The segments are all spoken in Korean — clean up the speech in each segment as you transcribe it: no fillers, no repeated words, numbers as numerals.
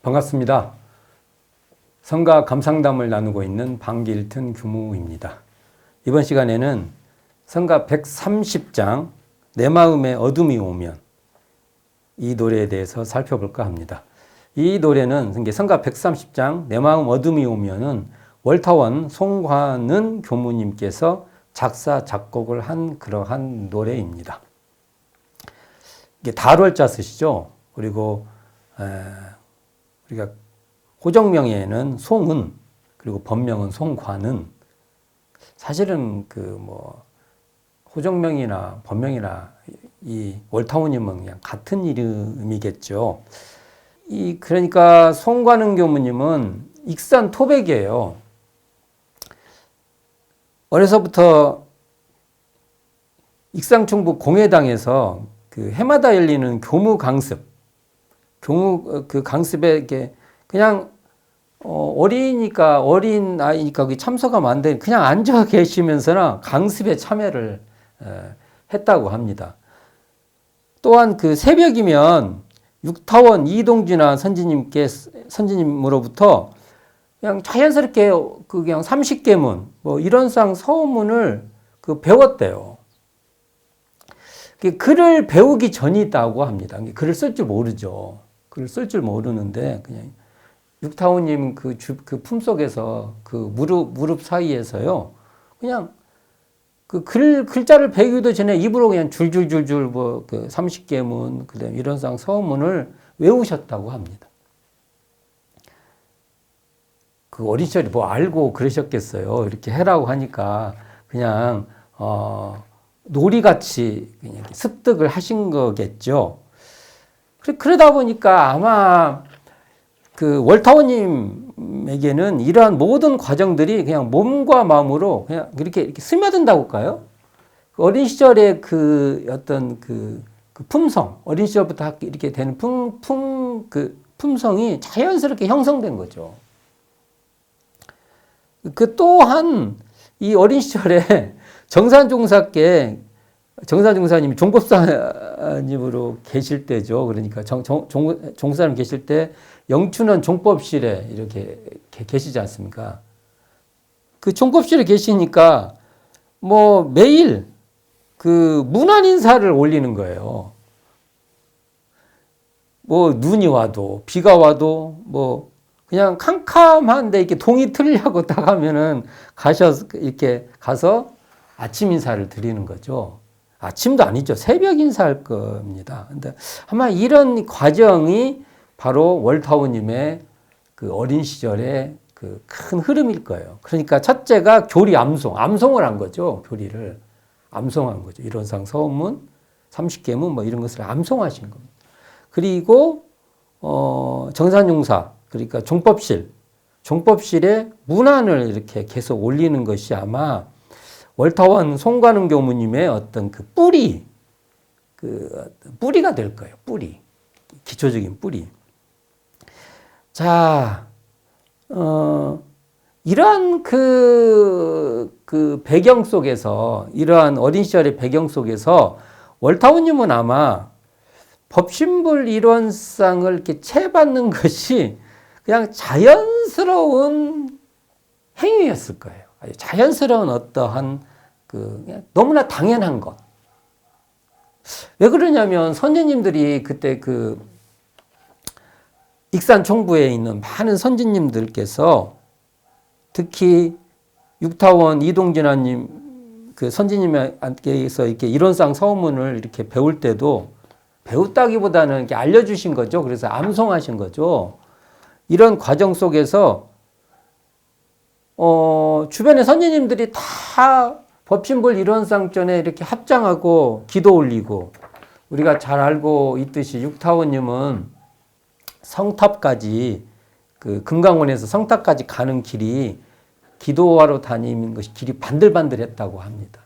반갑습니다. 성가 감상담을 나누고 있는 방길튼 규무입니다. 이번 시간에는 성가 130장 내 마음에 어둠이 오면 이 노래에 대해서 살펴볼까 합니다. 이 노래는 성가 130장 내 마음 어둠이 오면은 월타원 송관은 교무님께서 작사 작곡을 한 그러한 노래입니다. 이게 다월자 쓰시죠. 그리고 우리가 호정명에는 송은 그리고 법명은 송관은 사실은 호정명이나 법명이나 이 월타원님은 그냥 같은 이름이겠죠. 그러니까 송관은 교무님은 익산 토백이에요. 어려서부터 익산 충북 공회당에서 해마다 열리는 교무 강습, 강습에 이렇게 그냥 어린 아이니까 참석하면 안 돼. 그냥 앉아 계시면서나 강습에 참여를 했다고 합니다. 또한 새벽이면 육타원 이동진아 선지님으로부터 그냥 자연스럽게 그냥 30계문 이런 상 서문을 배웠대요. 글을 배우기 전이다고 합니다. 글을 쓸 줄 모르죠. 글을 쓸 줄 모르는데 그냥 육타원님 그 품속에서 무릎 사이에서요. 그냥 글자를 배우기도 전에 입으로 그냥 줄줄줄줄 30계문 그다음 이런 상 서문을 외우셨다고 합니다. 어린 시절에 알고 그러셨겠어요. 이렇게 해라고 하니까 그냥 놀이같이 그냥 습득을 하신 거겠죠. 그러다 보니까 아마 월타원님에게는 이러한 모든 과정들이 그냥 몸과 마음으로 그냥 이렇게 스며든다고 할까요? 어린 시절의 어떤 품성, 어린 시절부터 이렇게 되는 품성이 자연스럽게 형성된 거죠. 또한 이 어린 시절에 정산종사님이 종법사님으로 계실 때죠. 그러니까 종사님 계실 때 영춘원 종법실에 이렇게 계시지 않습니까? 종법실에 계시니까 매일 문안 인사를 올리는 거예요. 눈이 와도 비가 와도 그냥 캄캄한데 이렇게 동이 틀리고 딱 하면은 이렇게 가서 아침 인사를 드리는 거죠. 아침도 아니죠. 새벽 인사할 겁니다. 근데 아마 이런 과정이 바로 월타원님의 어린 시절의 큰 흐름일 거예요. 그러니까 첫째가 교리 암송을 한 거죠. 교리를 암송한 거죠. 이론상 서문, 30계문 이런 것을 암송하신 겁니다. 그리고 정산용사 그러니까 종법실에 문안을 이렇게 계속 올리는 것이 아마 월타원 송관은 교무님의 어떤 뿌리가 될 거예요. 기초적인 뿌리. 자, 이러한 배경 속에서, 이러한 어린 시절의 배경 속에서 월타원님은 아마 법신불 이론상을 이렇게 채받는 것이 그냥 자연스러운 행위였을 거예요. 아주 자연스러운 어떠한 너무나 당연한 것. 왜 그러냐면 선지님들이 그때 익산 총부에 있는 많은 선지님들께서 특히 육타원 이동진아님 선지님께서 이렇게 이론상 서문을 이렇게 배울 때도 배웠다기보다는 이렇게 알려주신 거죠. 그래서 암송하신 거죠. 이런 과정 속에서 주변의 선지님들이 다 법신불 이론상 전에 이렇게 합장하고 기도 올리고 우리가 잘 알고 있듯이 육타원님은 성탑까지 금강원에서 성탑까지 가는 길이 기도하러 다니는 것이 길이 반들반들했다고 합니다.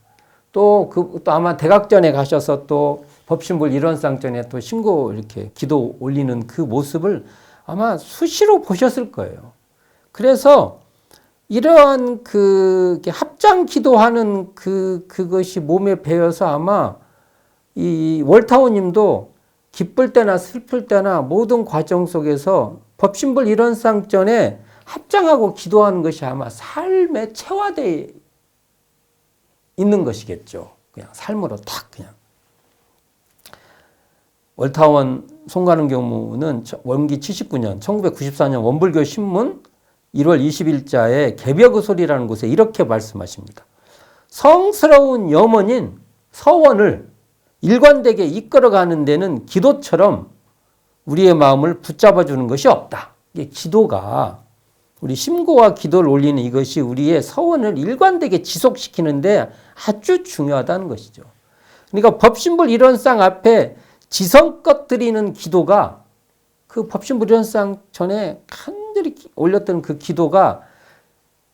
또 아마 대각전에 가셔서 또 법신불 이론상 전에 또 신고 이렇게 기도 올리는 그 모습을 아마 수시로 보셨을 거예요. 그래서 이러한 합장 기도하는 그것이 몸에 배어서 아마 이 월타원님도 기쁠 때나 슬플 때나 모든 과정 속에서 법신불 일원상 전에 합장하고 기도하는 것이 아마 삶에 체화되어 있는 것이겠죠. 그냥 삶으로 탁 그냥. 월타원 송가는 경우는 원기 79년 1994년 원불교 신문 1월 20일자에 개벽의 소리라는 곳에 이렇게 말씀하십니다. 성스러운 염원인 서원을 일관되게 이끌어가는 데는 기도처럼 우리의 마음을 붙잡아주는 것이 없다. 이게 기도가 우리 심고와 기도를 올리는 이것이 우리의 서원을 일관되게 지속시키는데 아주 중요하다는 것이죠. 그러니까 법신불 일원상 앞에 지성껏 드리는 기도가 그 법신불 일원상 전에 간절히 올렸던 그 기도가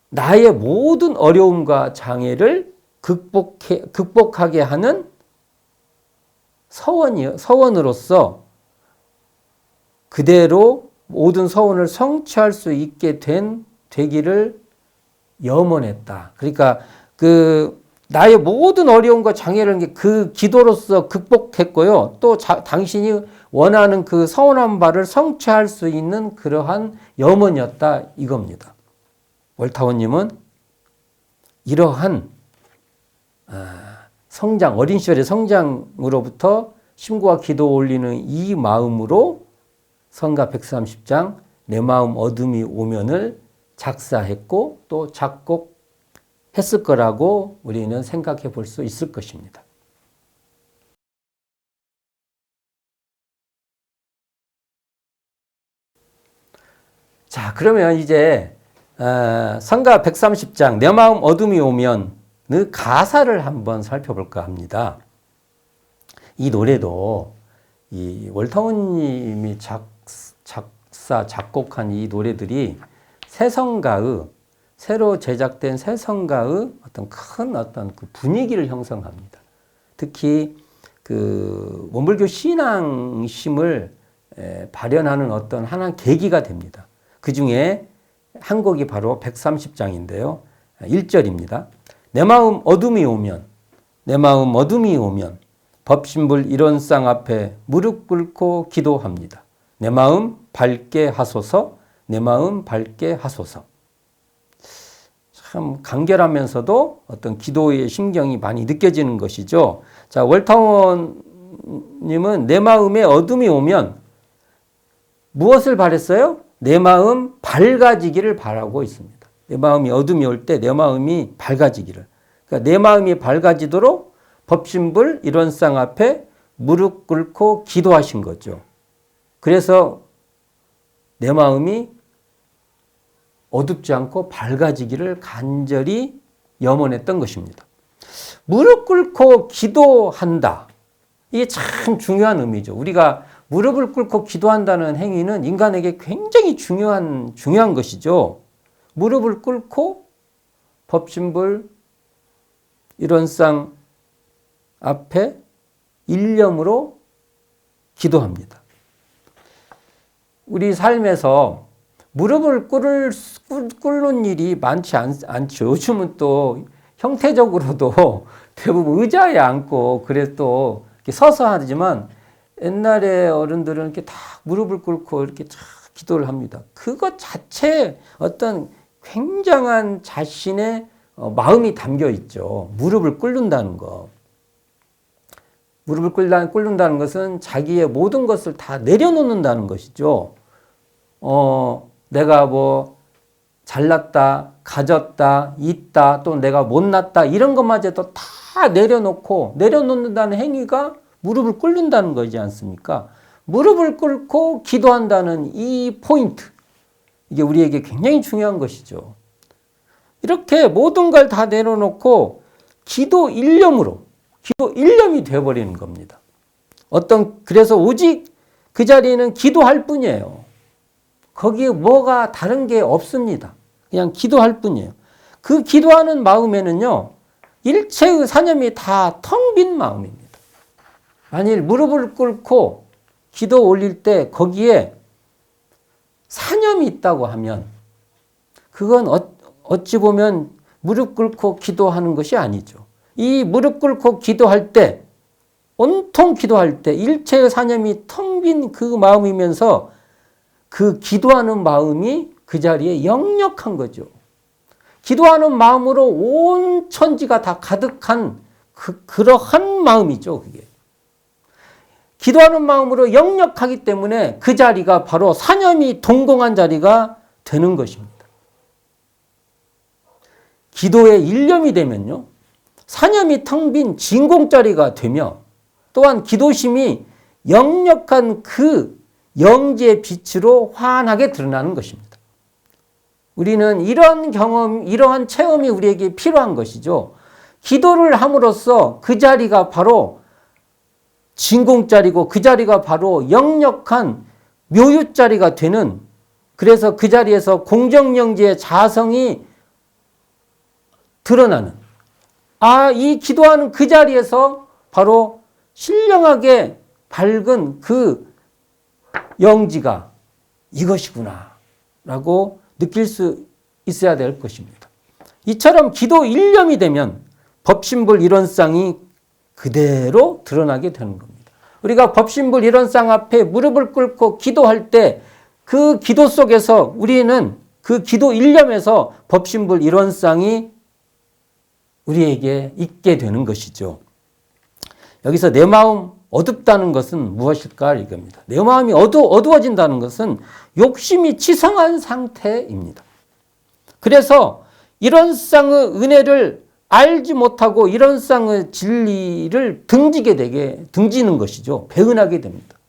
나의 모든 어려움과 장애를 극복하게 하는 서원으로서 그대로 모든 서원을 성취할 수 있게 되기를 염원했다. 그러니까 나의 모든 어려움과 장애를 그 기도로서 극복했고요. 또 당신이 원하는 그 서원한 바를 성취할 수 있는 그러한 염원이었다 이겁니다. 월타원님은 이러한 성장, 어린 시절의 성장으로부터 심고와 기도 올리는 이 마음으로 성가 130장 내 마음 어둠이 오면을 작사했고 또 작곡했을 거라고 우리는 생각해 볼 수 있을 것입니다. 자, 그러면 이제 성가 130장 내 마음 어둠이 오면 그 가사를 한번 살펴볼까 합니다. 이 노래도 이 월타원님이 작사, 작곡한 이 노래들이 새성가의 새로 제작된 새성가의 어떤 그 분위기를 형성합니다. 특히 그 원불교 신앙심을 발현하는 어떤 하나의 계기가 됩니다. 그 중에 한 곡이 바로 130장인데요. 1절입니다. 내 마음 어둠이 오면 법신불 일원상 앞에 무릎 꿇고 기도합니다. 내 마음 밝게 하소서, 내 마음 밝게 하소서. 참 간결하면서도 어떤 기도의 심경이 많이 느껴지는 것이죠. 자, 월타원님은 내 마음에 어둠이 오면 무엇을 바랬어요? 내 마음 밝아지기를 바라고 있습니다. 내 마음이 어둠이 올 때 내 마음이 밝아지기를. 그러니까 내 마음이 밝아지도록 법신불 일원상 앞에 무릎 꿇고 기도하신 거죠. 그래서 내 마음이 어둡지 않고 밝아지기를 간절히 염원했던 것입니다. 무릎 꿇고 기도한다. 이게 참 중요한 의미죠. 우리가 무릎을 꿇고 기도한다는 행위는 인간에게 굉장히 중요한 것이죠. 무릎을 꿇고 법신불 일원상 앞에 일념으로 기도합니다. 우리 삶에서 무릎을 꿇는 일이 많지 않죠. 요즘은 또 형태적으로도 대부분 의자에 앉고 그래 또 서서 하지만 옛날에 어른들은 이렇게 다 무릎을 꿇고 이렇게 쫙 기도를 합니다. 그것 자체에 어떤 굉장한 자신의 마음이 담겨 있죠. 무릎을 꿇는다는 거. 무릎을 꿇는다는 것은 자기의 모든 것을 다 내려놓는다는 것이죠. 내가 뭐 잘났다, 가졌다, 있다, 또 내가 못났다 이런 것마저도 다 내려놓는다는 행위가 무릎을 꿇는다는 거지 않습니까? 무릎을 꿇고 기도한다는 이 포인트, 이게 우리에게 굉장히 중요한 것이죠. 이렇게 모든 걸 다 내려놓고 기도 일념이 되어버리는 겁니다. 그래서 오직 그 자리에는 기도할 뿐이에요. 거기에 뭐가 다른 게 없습니다. 그냥 기도할 뿐이에요. 그 기도하는 마음에는요, 일체의 사념이 다 텅 빈 마음입니다. 만일 무릎을 꿇고 기도 올릴 때 거기에 사념이 있다고 하면 그건 어찌 보면 무릎 꿇고 기도하는 것이 아니죠. 이 무릎 꿇고 기도할 때, 온통 기도할 때 일체의 사념이 텅 빈 그 마음이면서 그 기도하는 마음이 그 자리에 역력한 거죠. 기도하는 마음으로 온 천지가 다 가득한 그러한 마음이죠, 그게. 기도하는 마음으로 역력하기 때문에 그 자리가 바로 사념이 동공한 자리가 되는 것입니다. 기도에 일념이 되면요, 사념이 텅 빈 진공자리가 되며 또한 기도심이 역력한 그 영지의 빛으로 환하게 드러나는 것입니다. 우리는 이런 경험, 이러한 체험이 우리에게 필요한 것이죠. 기도를 함으로써 그 자리가 바로 진공자리고 그 자리가 바로 역력한 묘유자리가 되는, 그래서 그 자리에서 공정영지의 자성이 드러나는, 이 기도하는 그 자리에서 바로 신령하게 밝은 그 영지가 이것이구나 라고 느낄 수 있어야 될 것입니다. 이처럼 기도 일념이 되면 법신불 일원상이 그대로 드러나게 되는 겁니다. 우리가 법신불 일원상 앞에 무릎을 꿇고 기도할 때 그 기도 속에서 우리는 그 기도 일념에서 법신불 일원상이 우리에게 있게 되는 것이죠. 여기서 내 마음 어둡다는 것은 무엇일까 이겁니다. 내 마음이 어두워진다는 것은 욕심이 치성한 상태입니다. 그래서 이런상의 은혜를 알지 못하고 이런상의 진리를 등지는 것이죠. 배은하게 됩니다.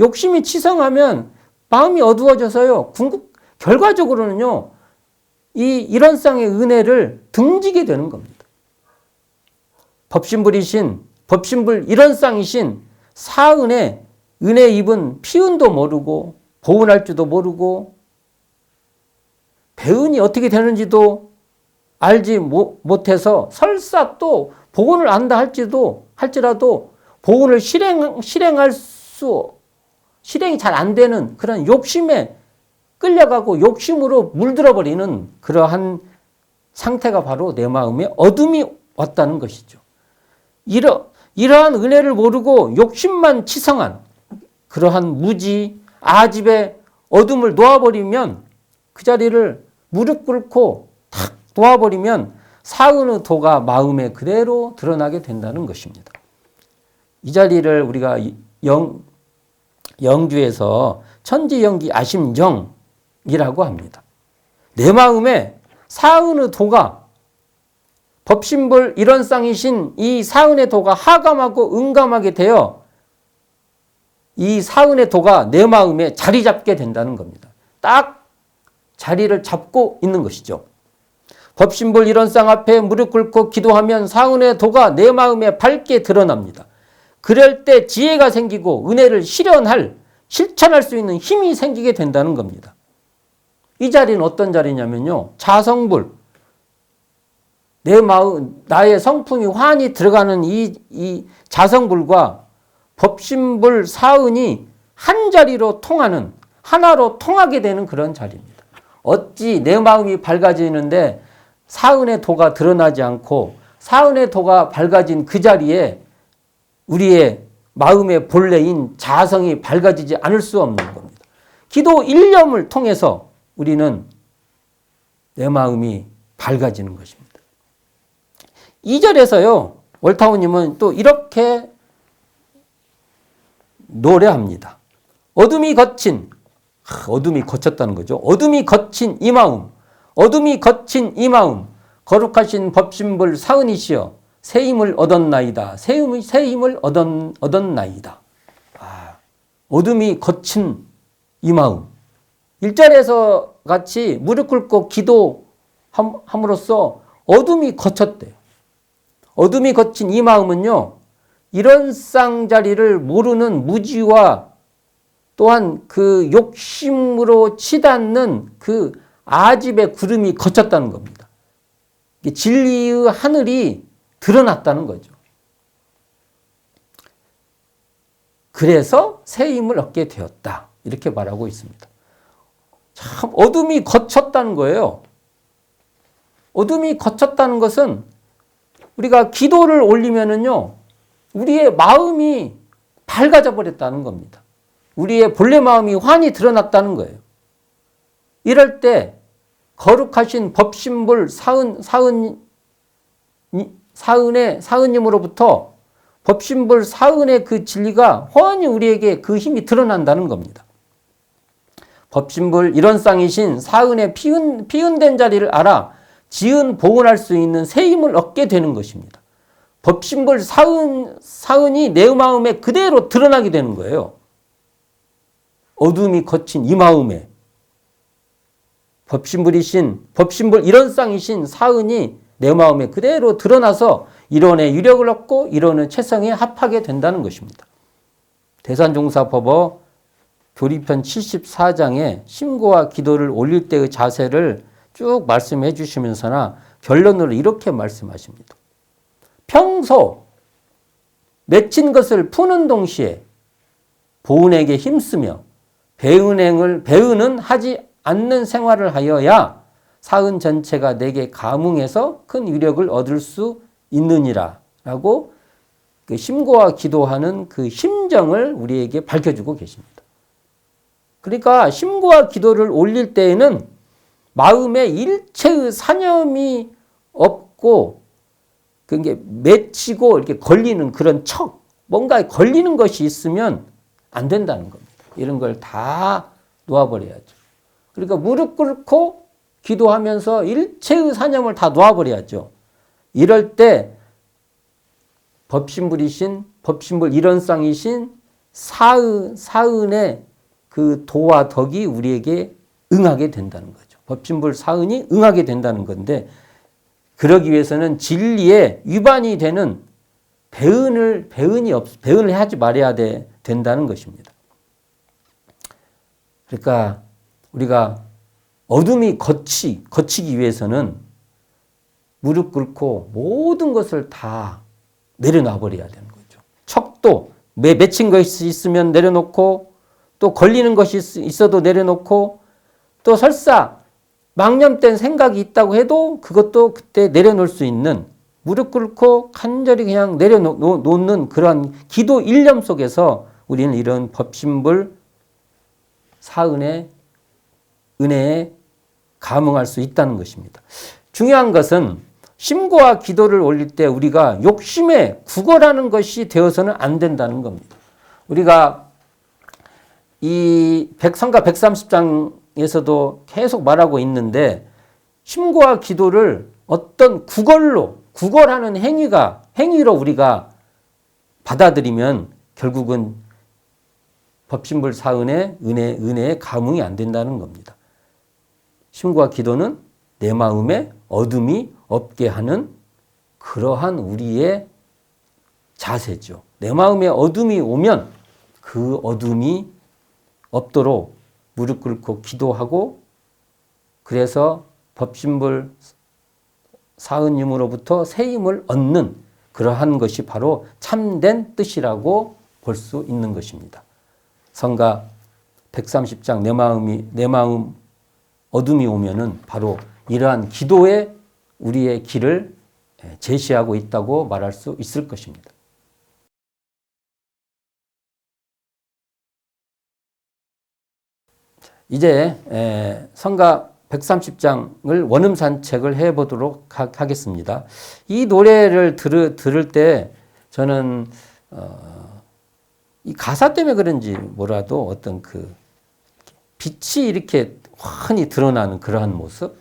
욕심이 치성하면 마음이 어두워져서요, 결과적으로는요, 이런상의 은혜를 등지게 되는 겁니다. 법신불 일원상이신 사은의 은혜 입은 피은도 모르고 보은할 줄도 모르고 배은이 어떻게 되는지도 알지 못해서 설사 또 보은을 안다 할지라도 보은을 실행이 잘 안 되는 그런 욕심에 끌려가고 욕심으로 물들어 버리는 그러한 상태가 바로 내 마음에 어둠이 왔다는 것이죠. 이러한 은혜를 모르고 욕심만 치성한 그러한 무지, 아집의 어둠을 놓아버리면, 그 자리를 무릎 꿇고 탁 놓아버리면 사은의 도가 마음에 그대로 드러나게 된다는 것입니다. 이 자리를 우리가 영주에서 천지영기 아심정이라고 합니다. 내 마음에 사은의 도가, 법신불 일원상이신 이 사은의 도가 하감하고 응감하게 되어 이 사은의 도가 내 마음에 자리 잡게 된다는 겁니다. 딱 자리를 잡고 있는 것이죠. 법신불 일원상 앞에 무릎 꿇고 기도하면 사은의 도가 내 마음에 밝게 드러납니다. 그럴 때 지혜가 생기고 은혜를 실천할 수 있는 힘이 생기게 된다는 겁니다. 이 자리는 어떤 자리냐면요, 자성불, 내 마음, 나의 성품이 환히 들어가는 이 자성불과 법신불 사은이 한 자리로 통하는, 하나로 통하게 되는 그런 자리입니다. 어찌 내 마음이 밝아지는데 사은의 도가 드러나지 않고 사은의 도가 밝아진 그 자리에 우리의 마음의 본래인 자성이 밝아지지 않을 수 없는 겁니다. 기도 일념을 통해서 우리는 내 마음이 밝아지는 것입니다. 2절에서요, 월타우님은 또 이렇게 노래합니다. 어둠이 거쳤다는 거죠. 어둠이 거친 이 마음, 거룩하신 법신불 사은이시여 새 힘을 얻었나이다. 새 힘을 얻었나이다. 어둠이 거친 이 마음. 1절에서 같이 무릎 꿇고 기도함으로써 어둠이 거쳤대요. 어둠이 거친 이 마음은요, 이런 쌍자리를 모르는 무지와 또한 그 욕심으로 치닫는 그 아집의 구름이 거쳤다는 겁니다. 진리의 하늘이 드러났다는 거죠. 그래서 새 힘을 얻게 되었다. 이렇게 말하고 있습니다. 참 어둠이 거쳤다는 거예요. 어둠이 거쳤다는 것은 우리가 기도를 올리면은요, 우리의 마음이 밝아져 버렸다는 겁니다. 우리의 본래 마음이 환히 드러났다는 거예요. 이럴 때 거룩하신 법신불 사은님으로부터 법신불 사은의 그 진리가 훤히 우리에게 그 힘이 드러난다는 겁니다. 법신불 일원상이신 사은의 피은된 자리를 알아 지은 복원할 수 있는 새 힘을 얻게 되는 것입니다. 법신불 사은이 내 마음에 그대로 드러나게 되는 거예요. 어둠이 거친 이 마음에 법신불 일원상이신 사은이 내 마음에 그대로 드러나서 이론의 유력을 얻고 이론의 체성에 합하게 된다는 것입니다. 대산종사법어 교리편 74장에 심고와 기도를 올릴 때의 자세를 쭉 말씀해 주시면서나 결론으로 이렇게 말씀하십니다. 평소 맺힌 것을 푸는 동시에 보은에게 힘쓰며 배은은 하지 않는 생활을 하여야 사은 전체가 내게 감응해서 큰 위력을 얻을 수 있느니라 라고 그 심고와 기도하는 그 심정을 우리에게 밝혀주고 계십니다. 그러니까 심고와 기도를 올릴 때에는 마음에 일체의 사념이 없고 그게 맺히고 이렇게 걸리는 그런 뭔가 걸리는 것이 있으면 안 된다는 겁니다. 이런 걸 다 놓아버려야죠. 그러니까 무릎 꿇고 기도하면서 일체의 사념을 다 놓아버려야죠. 이럴 때 법신불 일원상이신 사은의 그 도와 덕이 우리에게 응하게 된다는 거죠. 법신불 사은이 응하게 된다는 건데 그러기 위해서는 진리에 위반이 되는 배은을 하지 말아야 된다는 것입니다. 그러니까 우리가 어둠이 거치기 위해서는 무릎 꿇고 모든 것을 다 내려놔 버려야 되는 거죠. 척도 맺힌 것이 있으면 내려놓고 또 걸리는 것이 있어도 내려놓고 또 설사 망념된 생각이 있다고 해도 그것도 그때 내려놓을 수 있는 무릎 꿇고 간절히 그냥 내려놓는 그런 기도 일념 속에서 우리는 이런 법신불 사은의 은혜에 감응할 수 있다는 것입니다. 중요한 것은 심고와 기도를 올릴 때 우리가 욕심에 구걸하는 것이 되어서는 안 된다는 겁니다. 우리가 이 성가 130장에서도 계속 말하고 있는데 심고와 기도를 어떤 구걸하는 행위로 우리가 받아들이면 결국은 법신불 사은의 은혜에 감응이 안 된다는 겁니다. 심고와 기도는 내 마음에 어둠이 없게 하는 그러한 우리의 자세죠. 내 마음에 어둠이 오면 그 어둠이 없도록 무릎 꿇고 기도하고 그래서 법신불 사은님으로부터 새 힘을 얻는 그러한 것이 바로 참된 뜻이라고 볼 수 있는 것입니다. 성가 130장 내 마음 어둠이 오면은 바로 이러한 기도에 우리의 길을 제시하고 있다고 말할 수 있을 것입니다. 이제 성가 130장을 원음 산책을 해보도록 하겠습니다. 이 노래를 들을 때 저는 이 가사 때문에 그런지 뭐라도 어떤 그 빛이 이렇게 환히 드러나는 그러한 모습,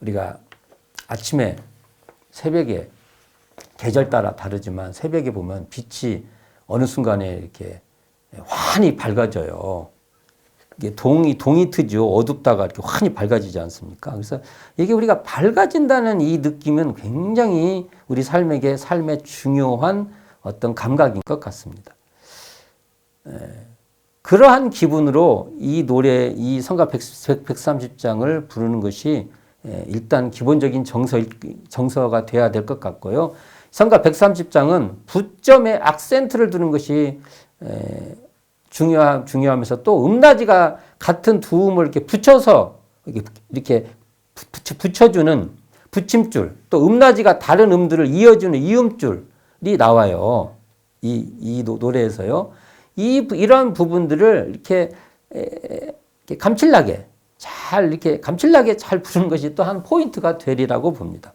우리가 아침에 새벽에 계절 따라 다르지만 새벽에 보면 빛이 어느 순간에 이렇게 환히 밝아져요. 이게 동이 트죠. 어둡다가 이렇게 환히 밝아지지 않습니까? 그래서 이게 우리가 밝아진다는 이 느낌은 굉장히 우리 삶의 중요한 어떤 감각인 것 같습니다. 그러한 기분으로 이 노래, 이 성가 130장을 부르는 것이 일단 기본적인 정서가 돼야 될 것 같고요. 성가 130장은 부점에 악센트를 두는 것이 중요하면서 또 음낮이가 같은 두 음을 이렇게 붙여서 이렇게 붙여주는 붙임줄, 또 음낮이가 다른 음들을 이어주는 이음줄이 나와요. 이 노래에서요. 이런 부분들을 이렇게 감칠나게 잘 부르는 것이 또 한 포인트가 되리라고 봅니다.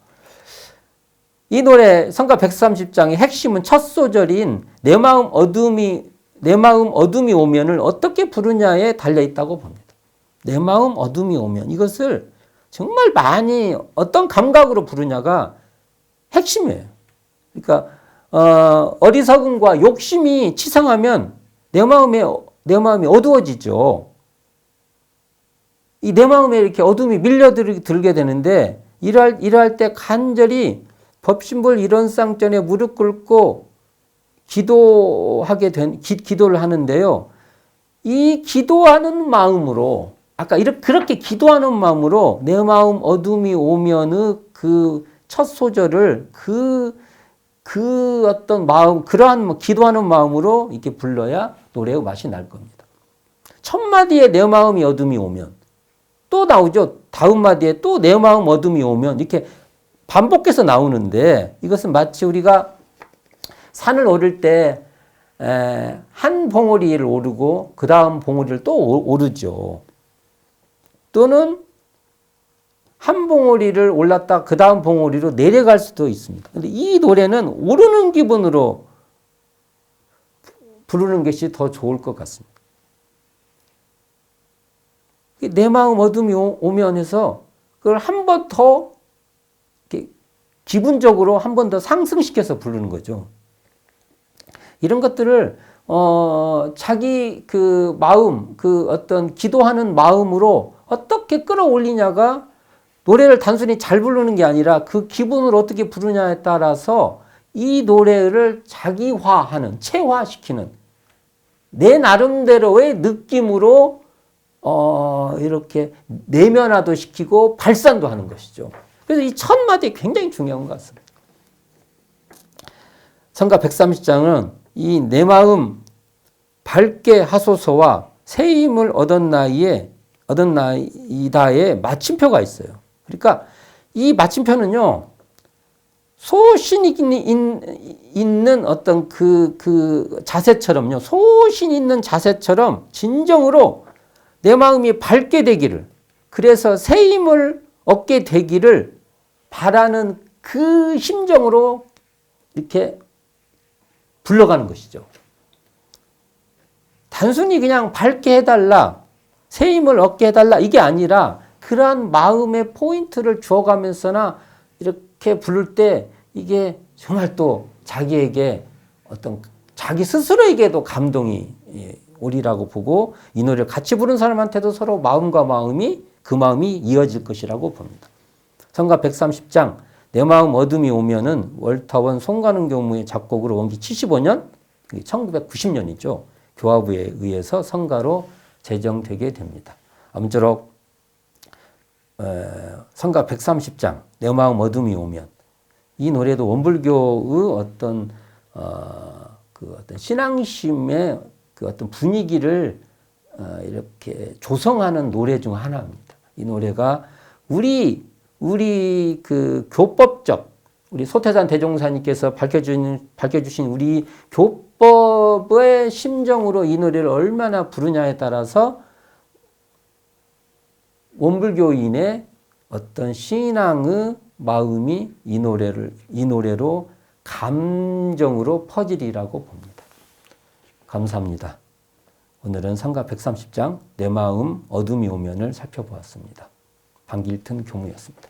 이 노래 성가 130장의 핵심은 첫 소절인 내 마음 어둠이 오면을 어떻게 부르냐에 달려 있다고 봅니다. 내 마음 어둠이 오면 이것을 정말 많이 어떤 감각으로 부르냐가 핵심이에요. 그러니까 어리석음과 욕심이 치성하면 내 마음이 어두워지죠. 이 내 마음에 이렇게 어둠이 밀려들게 되는데 이러할 때 간절히 법신불 이론상전에 무릎 꿇고 기도를 하는데요. 이 기도하는 마음으로 아까 그렇게 기도하는 마음으로 내 마음 어둠이 오면의 그 첫 소절을 그 어떤 마음 그러한 기도하는 마음으로 이렇게 불러야 노래의 맛이 날 겁니다. 첫 마디에 내 마음이 어둠이 오면 또 나오죠. 다음 마디에 또 내 마음 어둠이 오면 이렇게 반복해서 나오는데 이것은 마치 우리가 산을 오를 때 한 봉우리를 오르고 그 다음 봉우리를 또 오르죠. 또는 한 봉우리를 올랐다 그 다음 봉우리로 내려갈 수도 있습니다. 그런데 이 노래는 오르는 기분으로 부르는 것이 더 좋을 것 같습니다. 내 마음 어둠이 오면 해서 그걸 한 번 더 기분적으로 한 번 더 상승시켜서 부르는 거죠. 이런 것들을 자기 그 마음, 그 어떤 기도하는 마음으로 어떻게 끌어올리냐가 노래를 단순히 잘 부르는 게 아니라 그 기분을 어떻게 부르냐에 따라서 이 노래를 자기화하는, 체화시키는 내 나름대로의 느낌으로 이렇게 내면화도 시키고 발산도 하는 것이죠. 그래서 이 첫 마디 굉장히 중요한 것 같습니다. 성가 130장은 이 내 마음 밝게 하소서와 새 힘을 얻은 나이다의 마침표가 있어요. 그러니까 이 마침표는요, 소신 있는 어떤 그 자세처럼요, 소신 있는 자세처럼 진정으로 내 마음이 밝게 되기를, 그래서 새 힘을 얻게 되기를 바라는 그 심정으로 이렇게 불러가는 것이죠. 단순히 그냥 밝게 해달라, 새 힘을 얻게 해달라 이게 아니라 그러한 마음의 포인트를 주어가면서나 이렇게 부를 때 이게 정말 또 자기에게 어떤 자기 스스로에게도 감동이 오리라고 보고 이 노래를 같이 부른 사람한테도 서로 마음과 그 마음이 이어질 것이라고 봅니다. 성가 130장 내 마음 어둠이 오면은 월터원 송가는 경무의 작곡으로 원기 75년 1990년이죠. 교화부에 의해서 성가로 제정되게 됩니다. 아무쪼록 성가 130장 내 마음 어둠이 오면 이 노래도 원불교의 어떤 신앙심의 그 어떤 분위기를 이렇게 조성하는 노래 중 하나입니다. 이 노래가 우리 그 교법적 우리 소태산 대종사님께서 밝혀주신 우리 교법의 심정으로 이 노래를 얼마나 부르냐에 따라서 원불교인의 어떤 신앙의 마음이 이 노래로 감정으로 퍼지리라고 봅니다. 감사합니다. 오늘은 성가 130장 내 마음 어둠이 오면을 살펴보았습니다. 방길튼 교무였습니다.